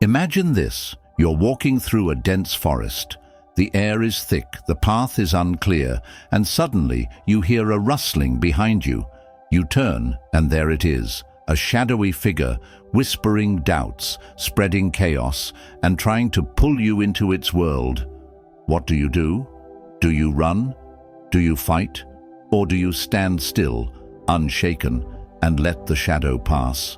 Imagine this. You're walking through a dense forest. The air is thick, the path is unclear, and suddenly you hear a rustling behind you. You turn, and there it is, a shadowy figure, whispering doubts, spreading chaos, and trying to pull you into its world. What do? Do you run? Do you fight? Or do you stand still, unshaken, and let the shadow pass?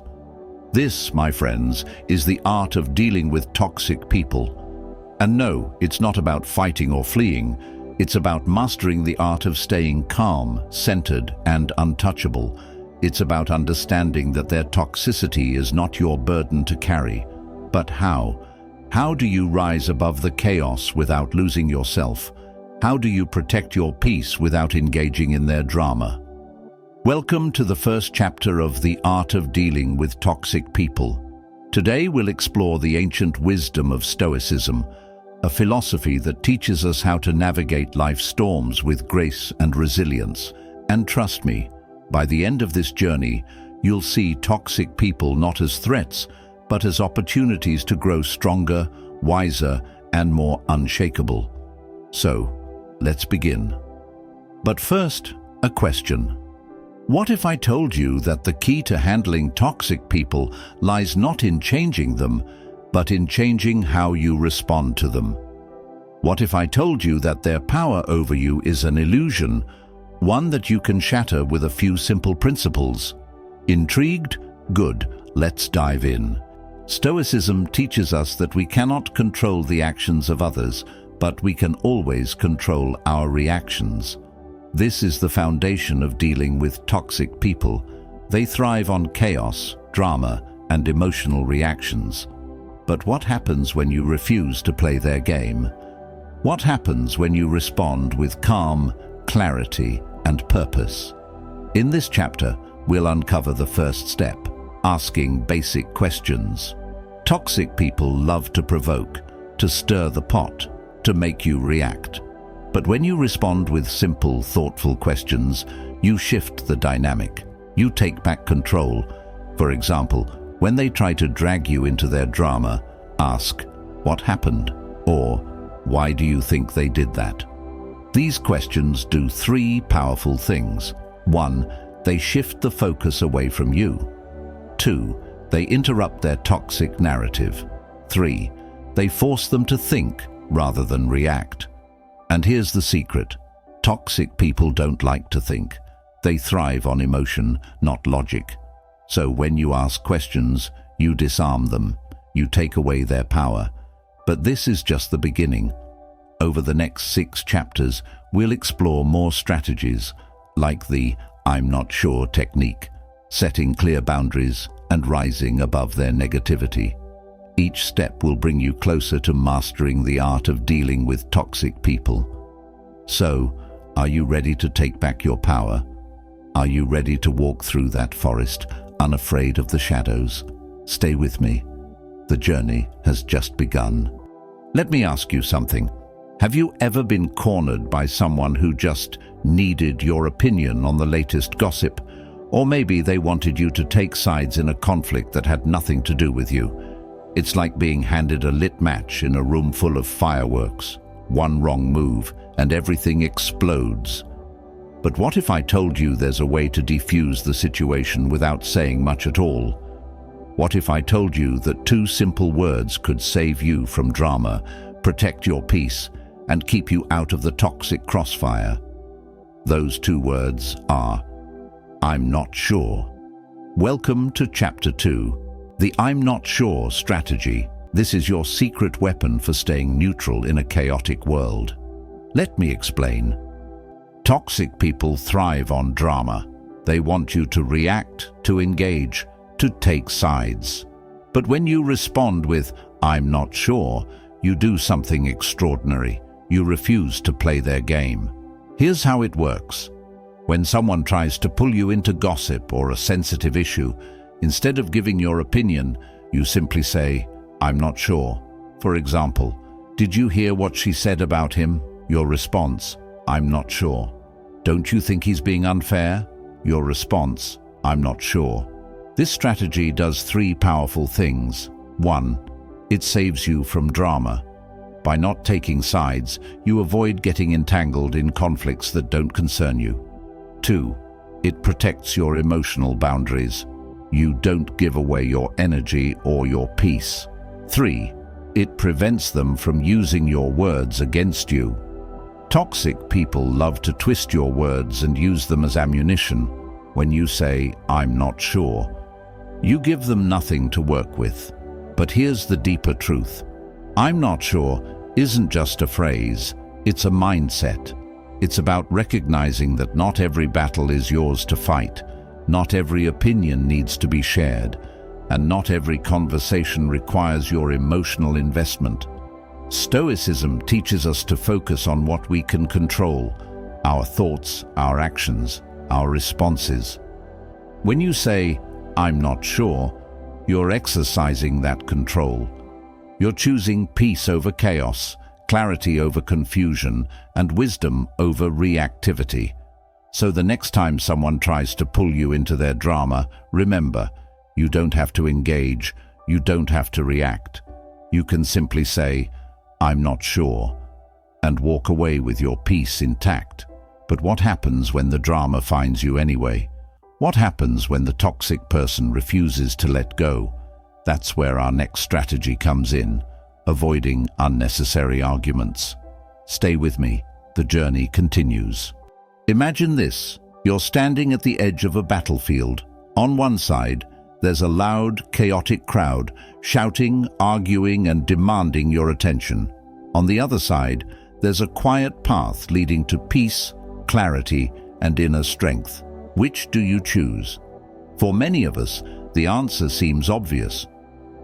This, my friends, is the art of dealing with toxic people. And no, it's not about fighting or fleeing. It's about mastering the art of staying calm, centered, and untouchable. It's about understanding that their toxicity is not your burden to carry. But how? How do you rise above the chaos without losing yourself? How do you protect your peace without engaging in their drama? Welcome to the first chapter of The Art of Dealing with Toxic People. Today we'll explore the ancient wisdom of Stoicism, a philosophy that teaches us how to navigate life's storms with grace and resilience. And trust me, by the end of this journey, you'll see toxic people not as threats, but as opportunities to grow stronger, wiser, and more unshakable. So, let's begin. But first, a question. What if I told you that the key to handling toxic people lies not in changing them, but in changing how you respond to them? What if I told you that their power over you is an illusion, one that you can shatter with a few simple principles? Intrigued? Good, let's dive in. Stoicism teaches us that we cannot control the actions of others, but we can always control our reactions. This is the foundation of dealing with toxic people. They thrive on chaos, drama, and emotional reactions. But what happens when you refuse to play their game? What happens when you respond with calm, clarity, and purpose? In this chapter, we'll uncover the first step, asking basic questions. Toxic people love to provoke, to stir the pot, to make you react. But when you respond with simple, thoughtful questions, you shift the dynamic. You take back control. For example, when they try to drag you into their drama, ask, "What happened?" or "Why do you think they did that?" These questions do three powerful things. 1. They shift the focus away from you. 2. They interrupt their toxic narrative. 3. They force them to think rather than react. And here's the secret. Toxic people don't like to think. They thrive on emotion, not logic. So when you ask questions, you disarm them. You take away their power. But this is just the beginning. Over the next 6 chapters, we'll explore more strategies, like the "I'm not sure" technique, setting clear boundaries and rising above their negativity. Each step will bring you closer to mastering the art of dealing with toxic people. So, are you ready to take back your power? Are you ready to walk through that forest, unafraid of the shadows? Stay with me. The journey has just begun. Let me ask you something. Have you ever been cornered by someone who just needed your opinion on the latest gossip? Or maybe they wanted you to take sides in a conflict that had nothing to do with you. It's like being handed a lit match in a room full of fireworks. One wrong move, and everything explodes. But what if I told you there's a way to defuse the situation without saying much at all? What if I told you that 2 simple words could save you from drama, protect your peace, and keep you out of the toxic crossfire? Those 2 words are, "I'm not sure." Welcome to Chapter 2. The "I'm not sure" strategy. This is your secret weapon for staying neutral in a chaotic world. Let me explain. Toxic people thrive on drama. They want you to react, to engage, to take sides. But when you respond with "I'm not sure," you do something extraordinary. You refuse to play their game. Here's how it works. When someone tries to pull you into gossip or a sensitive issue, instead of giving your opinion, you simply say, "I'm not sure." For example, "Did you hear what she said about him?" Your response, "I'm not sure." "Don't you think he's being unfair?" Your response, "I'm not sure." This strategy does 3 powerful things. 1. It saves you from drama. By not taking sides, you avoid getting entangled in conflicts that don't concern you. 2. It protects your emotional boundaries. You don't give away your energy or your peace. 3. It prevents them from using your words against you. Toxic people love to twist your words and use them as ammunition. When you say, "I'm not sure," you give them nothing to work with. But here's the deeper truth. "I'm not sure" isn't just a phrase, it's a mindset. It's about recognizing that not every battle is yours to fight, not every opinion needs to be shared, and not every conversation requires your emotional investment. Stoicism teaches us to focus on what we can control: our thoughts, our actions, our responses. When you say, "I'm not sure," you're exercising that control. You're choosing peace over chaos, clarity over confusion, and wisdom over reactivity. So the next time someone tries to pull you into their drama, remember, you don't have to engage, you don't have to react. You can simply say, "I'm not sure," and walk away with your peace intact. But what happens when the drama finds you anyway? What happens when the toxic person refuses to let go? That's where our next strategy comes in: avoiding unnecessary arguments. Stay with me, the journey continues. Imagine this: you're standing at the edge of a battlefield. On one side, there's a loud, chaotic crowd, shouting, arguing, and demanding your attention. On the other side, there's a quiet path leading to peace, clarity, and inner strength. Which do you choose? For many of us, the answer seems obvious.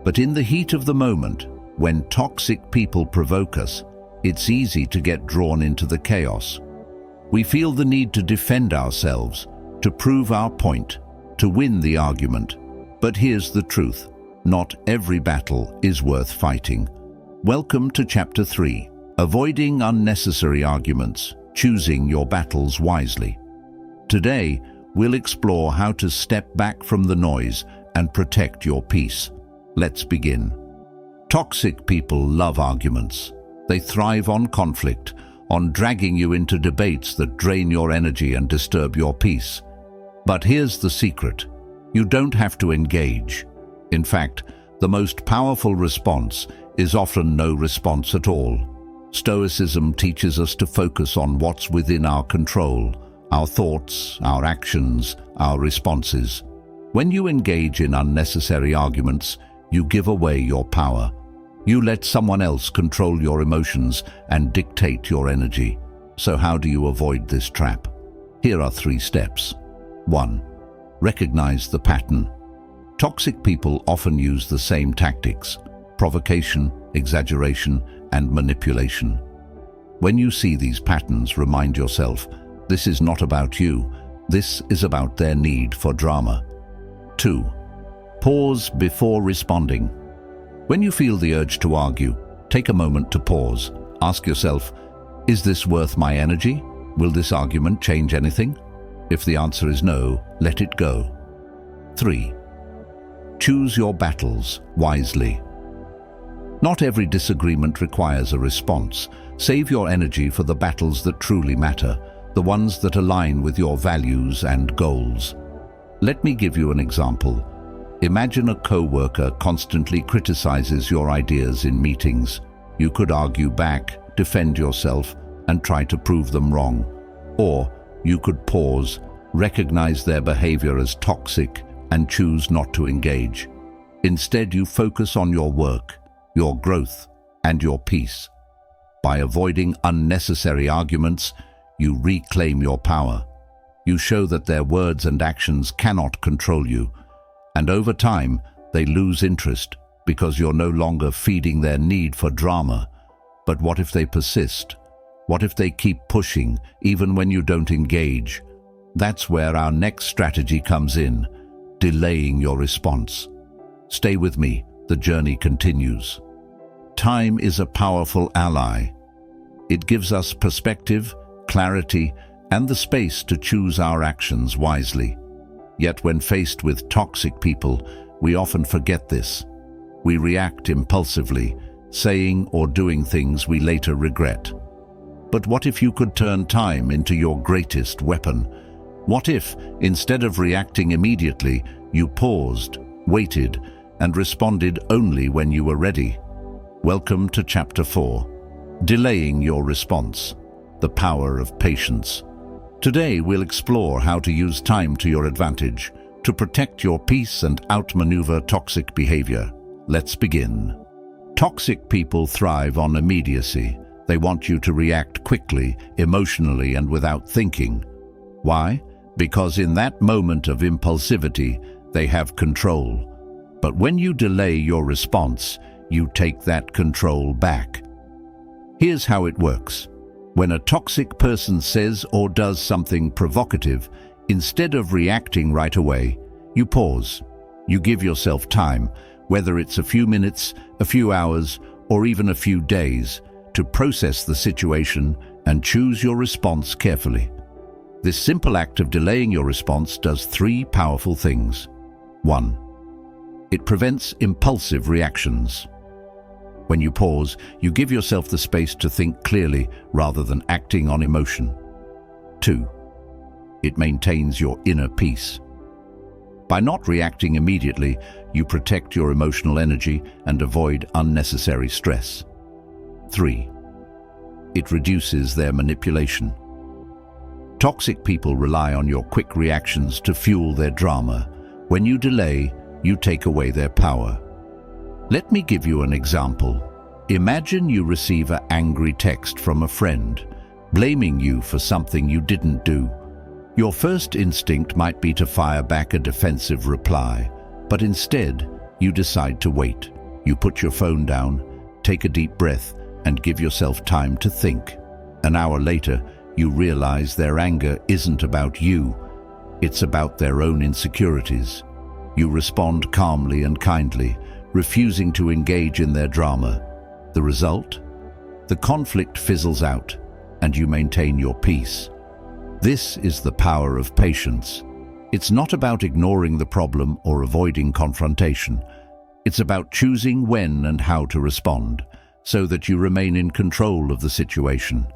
But in the heat of the moment, when toxic people provoke us, it's easy to get drawn into the chaos. We feel the need to defend ourselves, to prove our point, to win the argument. But here's the truth: not every battle is worth fighting. Welcome to Chapter 3, Avoiding Unnecessary Arguments, Choosing Your Battles Wisely. Today, we'll explore how to step back from the noise and protect your peace. Let's begin. Toxic people love arguments. They thrive on conflict, on dragging you into debates that drain your energy and disturb your peace. But here's the secret: you don't have to engage. In fact, the most powerful response is often no response at all. Stoicism teaches us to focus on what's within our control: our thoughts, our actions, our responses. When you engage in unnecessary arguments, you give away your power. You let someone else control your emotions and dictate your energy. So how do you avoid this trap? Here are 3 steps. 1. Recognize the pattern. Toxic people often use the same tactics: provocation, exaggeration, and manipulation. When you see these patterns, remind yourself, this is not about you, this is about their need for drama. 2. Pause before responding. When you feel the urge to argue, take a moment to pause. Ask yourself, is this worth my energy? Will this argument change anything? If the answer is no, let it go. 3. Choose your battles wisely. Not every disagreement requires a response. Save your energy for the battles that truly matter, the ones that align with your values and goals. Let me give you an example. Imagine a co-worker constantly criticizes your ideas in meetings. You could argue back, defend yourself, and try to prove them wrong. Or you could pause, recognize their behavior as toxic, and choose not to engage. Instead, you focus on your work, your growth, and your peace. By avoiding unnecessary arguments, you reclaim your power. You show that their words and actions cannot control you. And over time, they lose interest because you're no longer feeding their need for drama. But what if they persist? What if they keep pushing, even when you don't engage? That's where our next strategy comes in: delaying your response. Stay with me, the journey continues. Time is a powerful ally. It gives us perspective, clarity, and the space to choose our actions wisely. Yet when faced with toxic people, we often forget this. We react impulsively, saying or doing things we later regret. But what if you could turn time into your greatest weapon? What if, instead of reacting immediately, you paused, waited, and responded only when you were ready? Welcome to Chapter 4, Delaying Your Response, the Power of Patience. Today we'll explore how to use time to your advantage, to protect your peace and outmaneuver toxic behavior. Let's begin. Toxic people thrive on immediacy. They want you to react quickly, emotionally, and without thinking. Why? Because in that moment of impulsivity, they have control. But when you delay your response, you take that control back. Here's how it works. When a toxic person says or does something provocative, instead of reacting right away, you pause. You give yourself time, whether it's a few minutes, a few hours, or even a few days, to process the situation and choose your response carefully. This simple act of delaying your response does three powerful things. 1. It prevents impulsive reactions. When you pause, you give yourself the space to think clearly rather than acting on emotion. 2. It maintains your inner peace. By not reacting immediately, you protect your emotional energy and avoid unnecessary stress. 3. It reduces their manipulation. Toxic people rely on your quick reactions to fuel their drama. When you delay, you take away their power. Let me give you an example. Imagine you receive an angry text from a friend, blaming you for something you didn't do. Your first instinct might be to fire back a defensive reply, but instead, you decide to wait. You put your phone down, take a deep breath, and give yourself time to think. An hour later, you realize their anger isn't about you. It's about their own insecurities. You respond calmly and kindly, refusing to engage in their drama. The result? The conflict fizzles out, and you maintain your peace. This is the power of patience. It's not about ignoring the problem or avoiding confrontation. It's about choosing when and how to respond, so that you remain in control of the situation.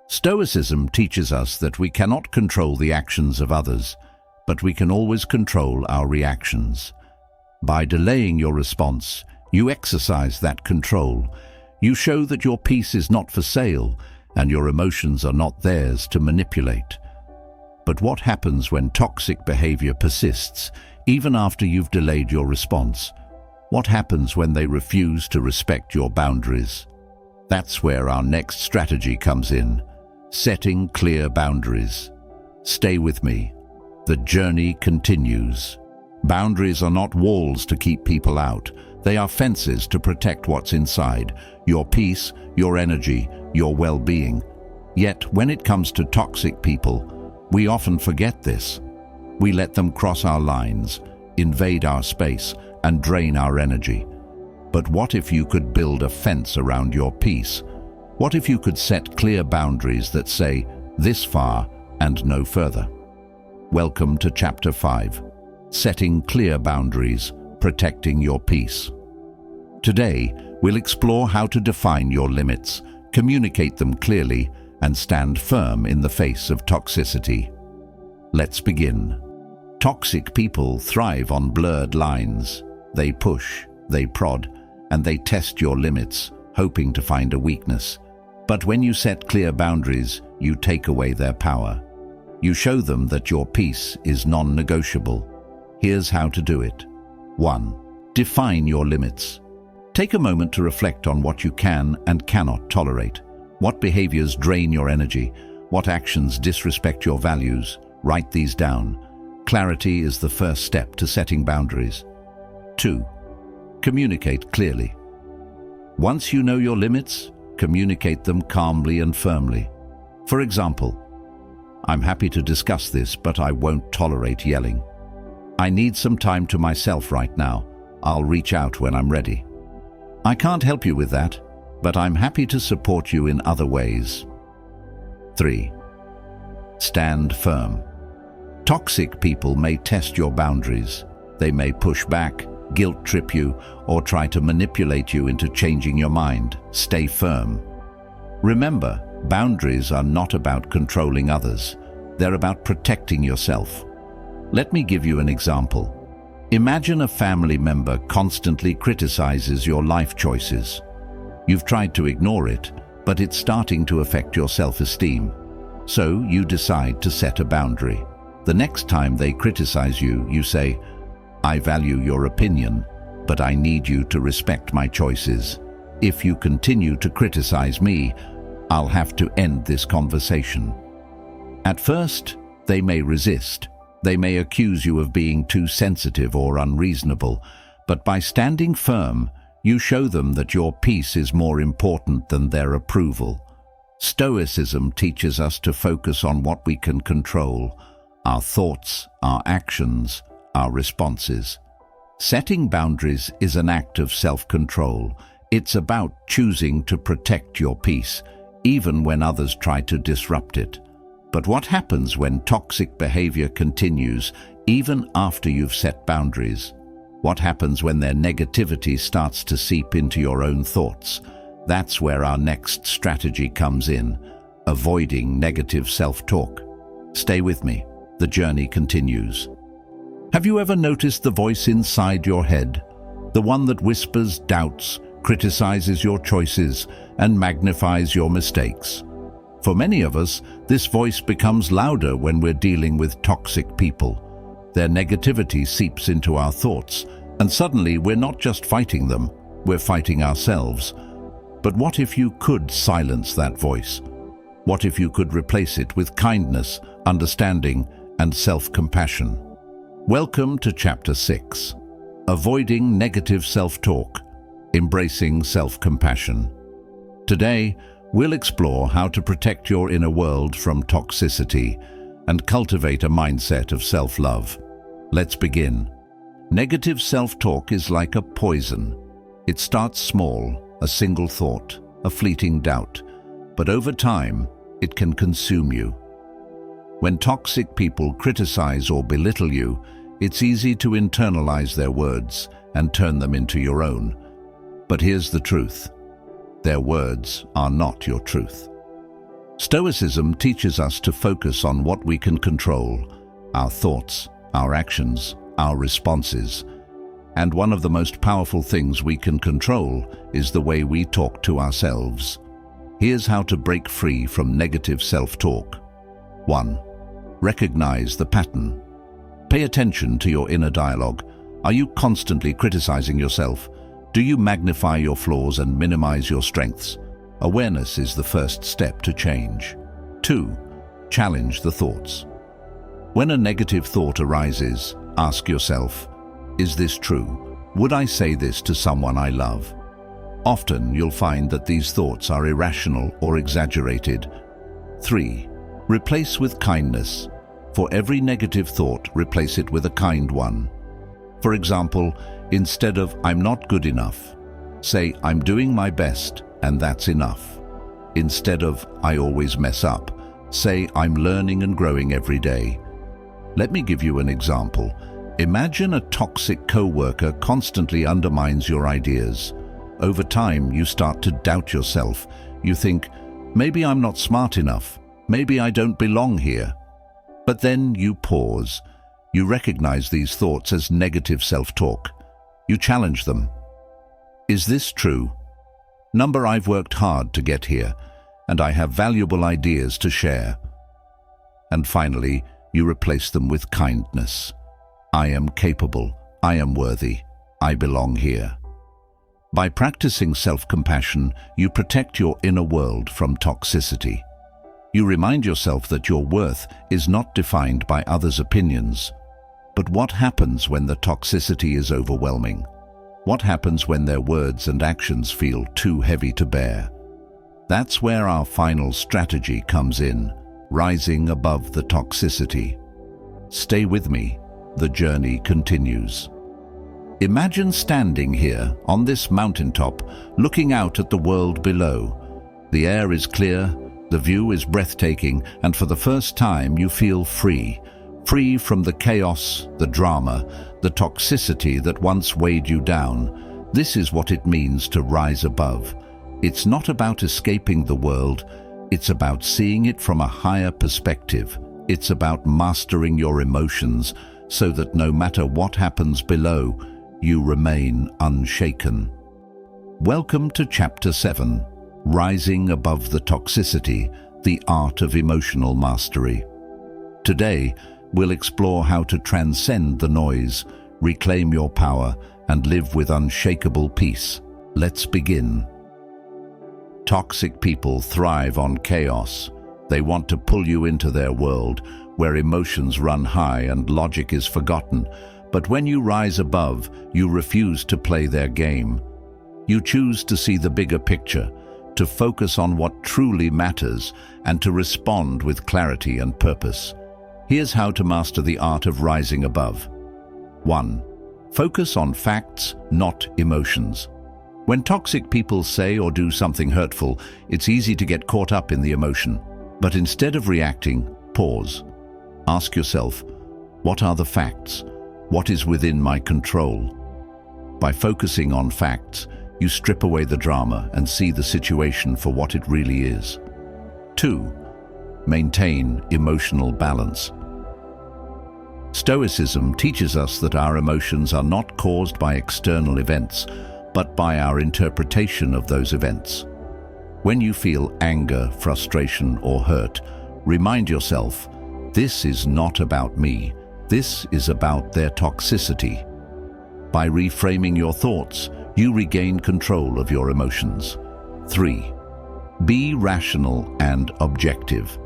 Stoicism teaches us that we cannot control the actions of others, but we can always control our reactions. By delaying your response, you exercise that control. You show that your peace is not for sale, and your emotions are not theirs to manipulate. But what happens when toxic behavior persists, even after you've delayed your response? What happens when they refuse to respect your boundaries? That's where our next strategy comes in. Setting clear boundaries. Stay with me. The journey continues. Boundaries are not walls to keep people out. They are fences to protect what's inside, your peace, your energy, your well-being. Yet, when it comes to toxic people, we often forget this. We let them cross our lines, invade our space, and drain our energy. But what if you could build a fence around your peace? What if you could set clear boundaries that say, this far and no further? Welcome to Chapter 5, Setting Clear Boundaries, Protecting Your Peace. Today, we'll explore how to define your limits, communicate them clearly, and stand firm in the face of toxicity. Let's begin. Toxic people thrive on blurred lines. They push, they prod, and they test your limits, hoping to find a weakness. But when you set clear boundaries, you take away their power. You show them that your peace is non-negotiable. Here's how to do it. 1. Define your limits. Take a moment to reflect on what you can and cannot tolerate. What behaviors drain your energy? What actions disrespect your values? Write these down. Clarity is the first step to setting boundaries. 2. Communicate clearly. Once you know your limits, communicate them calmly and firmly. For example, I'm happy to discuss this, but I won't tolerate yelling. I need some time to myself right now. I'll reach out when I'm ready. I can't help you with that, but I'm happy to support you in other ways. 3. Stand firm. Toxic people may test your boundaries. They may push back, guilt trip you, or try to manipulate you into changing your mind. Stay firm. Remember, boundaries are not about controlling others. They're about protecting yourself. Let me give you an example. Imagine a family member constantly criticizes your life choices. You've tried to ignore it, but it's starting to affect your self-esteem. So you decide to set a boundary. The next time they criticize you, you say, "I value your opinion, but I need you to respect my choices. If you continue to criticize me, I'll have to end this conversation." At first, they may resist. They may accuse you of being too sensitive or unreasonable, but by standing firm, you show them that your peace is more important than their approval. Stoicism teaches us to focus on what we can control: our thoughts, our actions, our responses. Setting boundaries is an act of self-control. It's about choosing to protect your peace, even when others try to disrupt it. But what happens when toxic behavior continues, even after you've set boundaries? What happens when their negativity starts to seep into your own thoughts? That's where our next strategy comes in: avoiding negative self-talk. Stay with me. The journey continues. Have you ever noticed the voice inside your head? The one that whispers doubts, criticizes your choices, and magnifies your mistakes. For many of us, this voice becomes louder when we're dealing with toxic people. Their negativity seeps into our thoughts, and suddenly we're not just fighting them, we're fighting ourselves. But what if you could silence that voice? What if you could replace it with kindness, understanding, and self-compassion? Welcome to Chapter 6. Avoiding negative self-talk, embracing self-compassion. Today, we'll explore how to protect your inner world from toxicity and cultivate a mindset of self-love. Let's begin. Negative self-talk is like a poison. It starts small, a single thought, a fleeting doubt, but over time, it can consume you. When toxic people criticize or belittle you, it's easy to internalize their words and turn them into your own. But here's the truth: their words are not your truth. Stoicism teaches us to focus on what we can control: our thoughts, our actions, our responses. And one of the most powerful things we can control is the way we talk to ourselves. Here's how to break free from negative self-talk. 1. Recognize the pattern. Pay attention to your inner dialogue. Are you constantly criticizing yourself? Do you magnify your flaws and minimize your strengths? Awareness is the first step to change. 2. Challenge the thoughts. When a negative thought arises, ask yourself, is this true? Would I say this to someone I love? Often you'll find that these thoughts are irrational or exaggerated. 3. Replace with kindness. For every negative thought, replace it with a kind one. For example, instead of "I'm not good enough," say "I'm doing my best and that's enough." Instead of "I always mess up," say "I'm learning and growing every day." Let me give you an example. Imagine a toxic co-worker constantly undermines your ideas. Over time, you start to doubt yourself. You think, maybe I'm not smart enough. Maybe I don't belong here. But then you pause. You recognize these thoughts as negative self-talk. You challenge them. Is this true? I've worked hard to get here, and I have valuable ideas to share. And finally, you replace them with kindness. I am capable. I am worthy. I belong here. By practicing self-compassion, you protect your inner world from toxicity. You remind yourself that your worth is not defined by others' opinions. But what happens when the toxicity is overwhelming? What happens when their words and actions feel too heavy to bear? That's where our final strategy comes in, rising above the toxicity. Stay with me. The journey continues. Imagine standing here on this mountaintop, looking out at the world below. The air is clear, the view is breathtaking, and for the first time you feel free. free from the chaos, the drama, the toxicity that once weighed you down. This is what it means to rise above. It's not about escaping the world, it's about seeing it from a higher perspective. It's about mastering your emotions so that no matter what happens below, you remain unshaken. Welcome to Chapter 7, Rising Above the Toxicity, the Art of Emotional Mastery. Today, we'll explore how to transcend the noise, reclaim your power, and live with unshakable peace. Let's begin. Toxic people thrive on chaos. They want to pull you into their world, where emotions run high and logic is forgotten. But when you rise above, you refuse to play their game. You choose to see the bigger picture, to focus on what truly matters, and to respond with clarity and purpose. Here's how to master the art of rising above. 1. Focus on facts, not emotions. When toxic people say or do something hurtful, it's easy to get caught up in the emotion. But instead of reacting, pause. Ask yourself, what are the facts? What is within my control? By focusing on facts, you strip away the drama and see the situation for what it really is. 2. Maintain emotional balance. Stoicism teaches us that our emotions are not caused by external events, but by our interpretation of those events. When you feel anger, frustration, or hurt, remind yourself, this is not about me. This is about their toxicity. By reframing your thoughts, you regain control of your emotions. 3. Be rational and objective.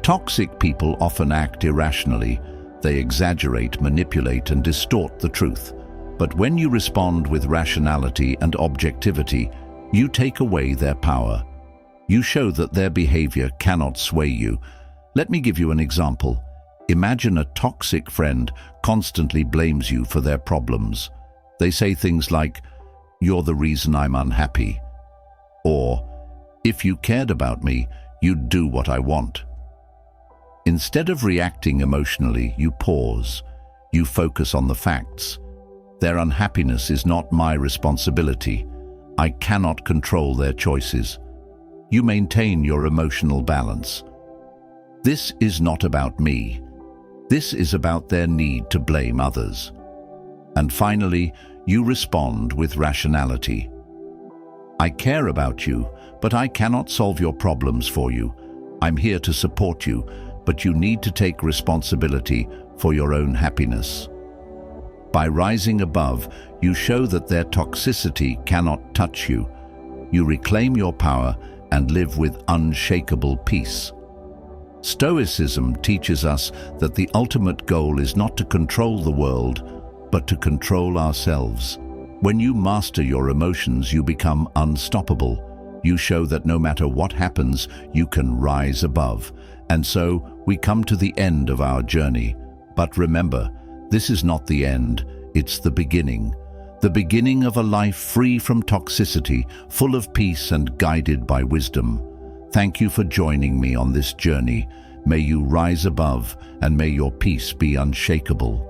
Toxic people often act irrationally. They exaggerate, manipulate, and distort the truth. But when you respond with rationality and objectivity, you take away their power. You show that their behavior cannot sway you. Let me give you an example. Imagine a toxic friend constantly blames you for their problems. They say things like, "You're the reason I'm unhappy," or, "If you cared about me, you'd do what I want." Instead of reacting emotionally, you pause. You focus on the facts. Their unhappiness is not my responsibility. I cannot control their choices. You maintain your emotional balance. This is not about me. This is about their need to blame others. And finally, you respond with rationality. I care about you, but I cannot solve your problems for you. I'm here to support you, but you need to take responsibility for your own happiness. By rising above, you show that their toxicity cannot touch you. You reclaim your power and live with unshakable peace. Stoicism teaches us that the ultimate goal is not to control the world, but to control ourselves. When you master your emotions, you become unstoppable. You show that no matter what happens, you can rise above. And so, we come to the end of our journey. But remember, this is not the end, it's the beginning. The beginning of a life free from toxicity, full of peace and guided by wisdom. Thank you for joining me on this journey. May you rise above, and may your peace be unshakable.